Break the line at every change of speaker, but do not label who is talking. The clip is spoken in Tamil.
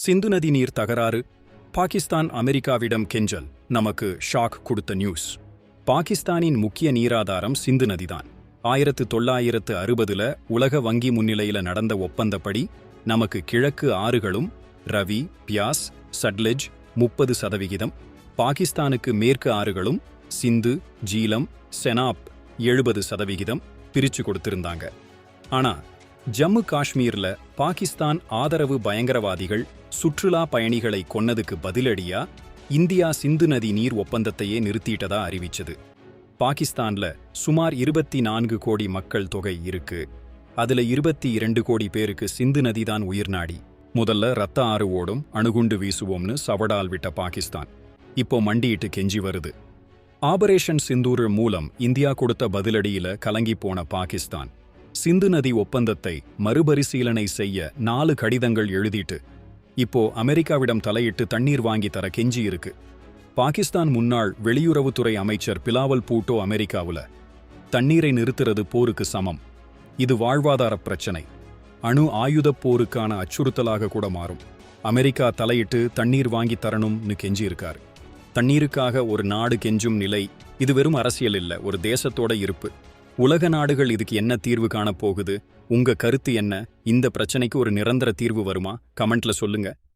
சிந்து நதி நீர் தகராறு, பாகிஸ்தான் அமெரிக்காவிடம் கெஞ்சல். நமக்கு ஷாக் கொடுத்த நியூஸ். பாகிஸ்தானின் முக்கிய நீராதாரம் சிந்து நதிதான். 1960 உலக வங்கி முன்னிலையில நடந்த ஒப்பந்தப்படி நமக்கு கிழக்கு ஆறுகளும் ரவி, பியாஸ், சட்லெஜ் 30%, பாகிஸ்தானுக்கு மேற்கு ஆறுகளும் சிந்து, ஜீலம், செனாப் 70% பிரிச்சு கொடுத்திருந்தாங்க. ஆனா ஜம்மு காஷ்மீர்ல பாகிஸ்தான் ஆதரவு பயங்கரவாதிகள் சுற்றுலா பயணிகளை கொன்னதுக்கு பதிலடியா இந்தியா சிந்து நதி நீர் ஒப்பந்தத்தையே நிறுத்திட்டதா அறிவிச்சது. பாகிஸ்தான்ல சுமார் 24 கோடி மக்கள் தொகை இருக்கு. அதுல 22 கோடி பேருக்கு சிந்து நதிதான் உயிர்நாடி. முதல்ல ரத்த ஆறு ஓடும், அணுகுண்டு வீசுவோம்னு சவடால் விட்ட பாகிஸ்தான் இப்போ மண்டியிட்டு கெஞ்சி வருது. ஆபரேஷன் சிந்தூர் மூலம் இந்தியா கொடுத்த பதிலடியில கலங்கி போன பாகிஸ்தான் சிந்து நதி ஒப்பந்தத்தை மறுபரிசீலனை செய்ய 4 கடிதங்கள் எழுதிட்டு இப்போ அமெரிக்காவிடம் தலையிட்டு தண்ணீர் வாங்கி தர கெஞ்சி இருக்கு. பாகிஸ்தான் முன்னாள் வெளியுறவுத்துறை அமைச்சர் பிலாவல் பூட்டோ அமெரிக்காவுல தண்ணீரை நிறுத்துறது போருக்கு சமம், இது வாழ்வாதார பிரச்சனை, அணு ஆயுதப் போருக்கான அச்சுறுத்தலாக கூட மாறும், அமெரிக்கா தலையிட்டு தண்ணீர் வாங்கி தரணும்னு கெஞ்சி இருக்காரு. தண்ணீருக்காக ஒரு நாடு கெஞ்சும் நிலை இது வெறும் அரசியல் இல்ல, ஒரு தேசத்தோட இருப்பு. உலக நாடுகள் இதுக்கு என்ன தீர்வு காண போகுது? உங்க கருத்து என்ன? இந்த பிரச்சனைக்கு ஒரு நிரந்தர தீர்வு வருமா? கமெண்ட்ல சொல்லுங்க.